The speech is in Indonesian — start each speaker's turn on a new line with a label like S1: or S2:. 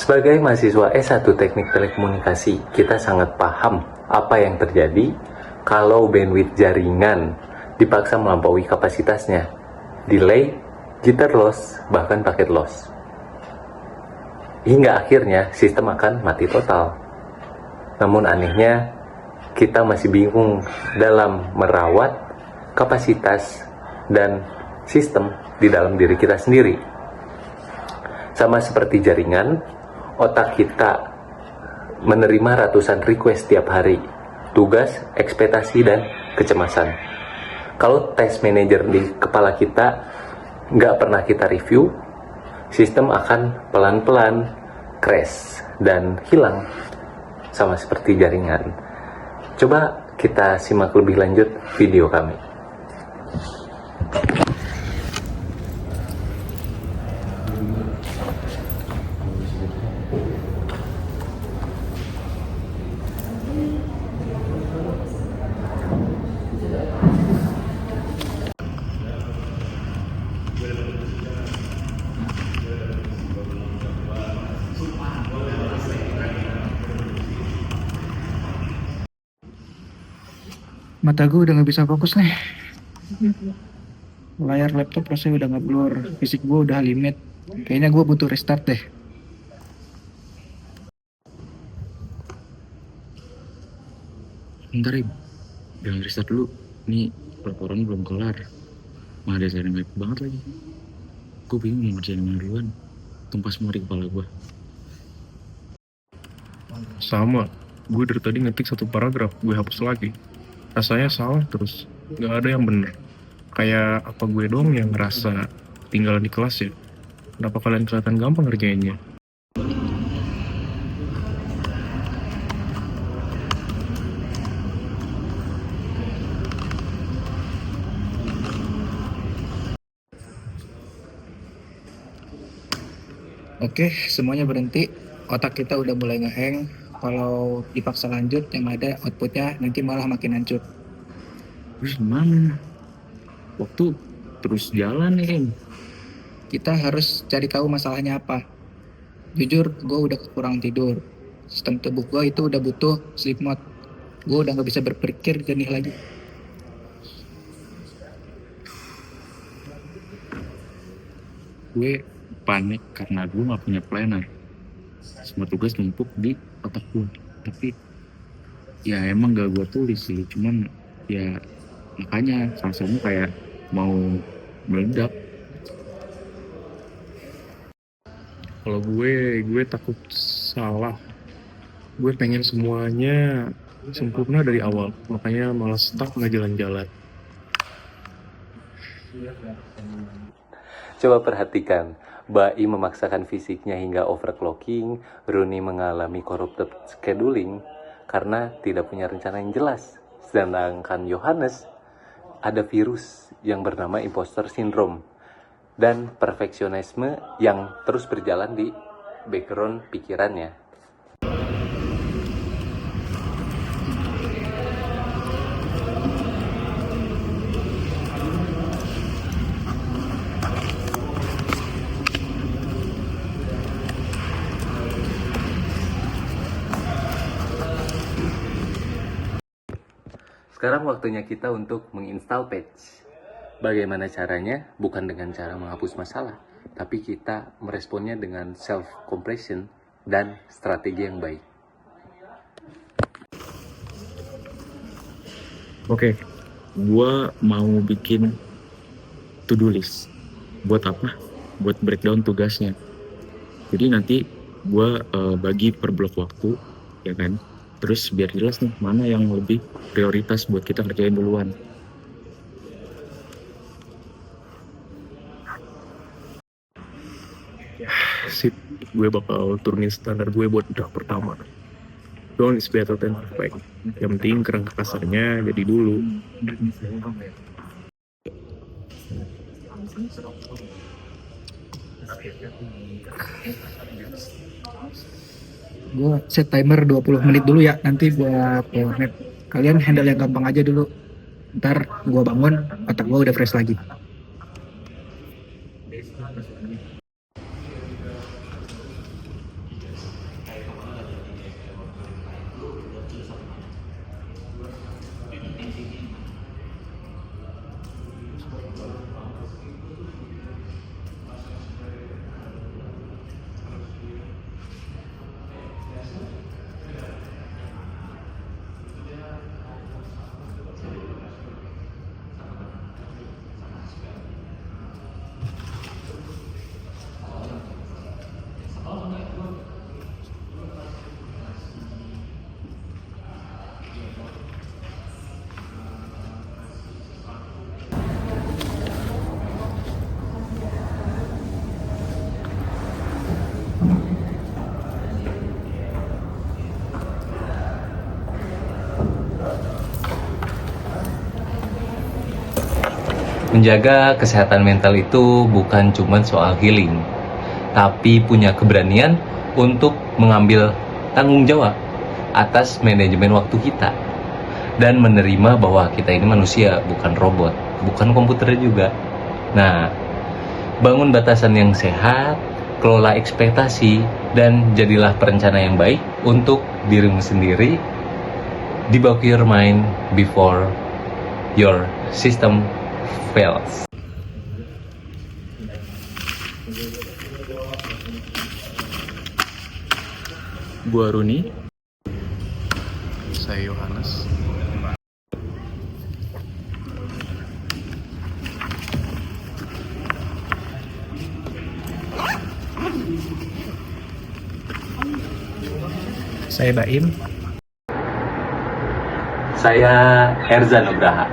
S1: Sebagai mahasiswa S1 Teknik Telekomunikasi, kita sangat paham apa yang terjadi kalau bandwidth jaringan dipaksa melampaui kapasitasnya. Delay, jitter loss, bahkan paket loss. Hingga akhirnya sistem akan mati total. Namun anehnya, kita masih bingung dalam merawat kapasitas dan sistem di dalam diri kita sendiri. Sama seperti jaringan, otak kita menerima ratusan request tiap hari, tugas, ekspektasi, dan kecemasan. Kalau task manager di kepala kita nggak pernah kita review, sistem akan pelan-pelan crash dan hilang, sama seperti jaringan. Coba kita simak lebih lanjut video kami.
S2: Mata gue udah gak bisa fokus nih. Layar laptop rasanya udah gak blur. Fisik gue udah limit. Kayaknya gue butuh restart deh.
S3: Bentar, jangan restart dulu. Ini laporan belum kelar. Malah ada jaring lag banget lagi. Gue bingung mau ngerjain mana duluan. Tumpah semua di kepala gue.
S4: Sama, gue dari tadi ngetik satu paragraf, gue hapus lagi. Rasanya salah terus, gak ada yang bener. Kayak apa gue doang yang ngerasa tinggalan di kelas ya? Kenapa kalian kelihatan gampang ngerjainnya?
S2: Oke, semuanya berhenti. Otak kita udah mulai ngehang. Kalau dipaksa lanjut, yang ada outputnya nanti malah makin hancur.
S3: Terus gimana? Waktu terus jalan nih.
S2: Kita harus cari tahu masalahnya apa. Jujur, gue udah kurang tidur. Sistem tubuh gue itu udah butuh sleep mode. Gue udah gak bisa berpikir jernih lagi.
S3: Gue panik karena gue gak punya planner. Semua tugas numpuk di otak gue. Tapi ya emang gak gue tulis sih. Cuman ya makanya rasanya kayak mau meledak.
S4: Kalau gue takut salah. Gue pengen semuanya sempurna dari awal, makanya malah stuck nggak jalan-jalan.
S1: Coba perhatikan, Bai memaksakan fisiknya hingga overclocking, Rooney mengalami corrupted scheduling karena tidak punya rencana yang jelas. Sedangkan Yohanes ada virus yang bernama imposter syndrome dan perfeksionisme yang terus berjalan di background pikirannya. Sekarang waktunya kita untuk menginstal patch. Bagaimana caranya? Bukan dengan cara menghapus masalah, tapi kita meresponnya dengan self-compression dan strategi yang baik.
S3: Oke, gue mau bikin to-do list. Buat apa? Buat breakdown tugasnya. Jadi nanti gue bagi per blok waktu, ya kan? Terus biar jelas nih mana yang lebih prioritas buat kita kerjain duluan.
S4: Sip, gue bakal turunin standar gue buat draft pertama. Don't is better than perfect. Yang penting kerangka kasarnya jadi dulu.
S2: Gue set timer 20 menit dulu ya, nanti buat power nap. Kalian handle yang gampang aja dulu. Ntar gue bangun, otak gue udah fresh lagi.
S1: Menjaga kesehatan mental itu bukan cuma soal healing, tapi punya keberanian untuk mengambil tanggung jawab atas manajemen waktu kita dan menerima bahwa kita ini manusia, bukan robot, bukan komputer juga. Nah, bangun batasan yang sehat, kelola ekspektasi, dan jadilah perencana yang baik untuk dirimu sendiri. Debug your mind before your system fails.
S3: Gua Runi.
S4: Saya Yohanes.
S2: Saya Baim.
S1: Saya Erza Nugraha.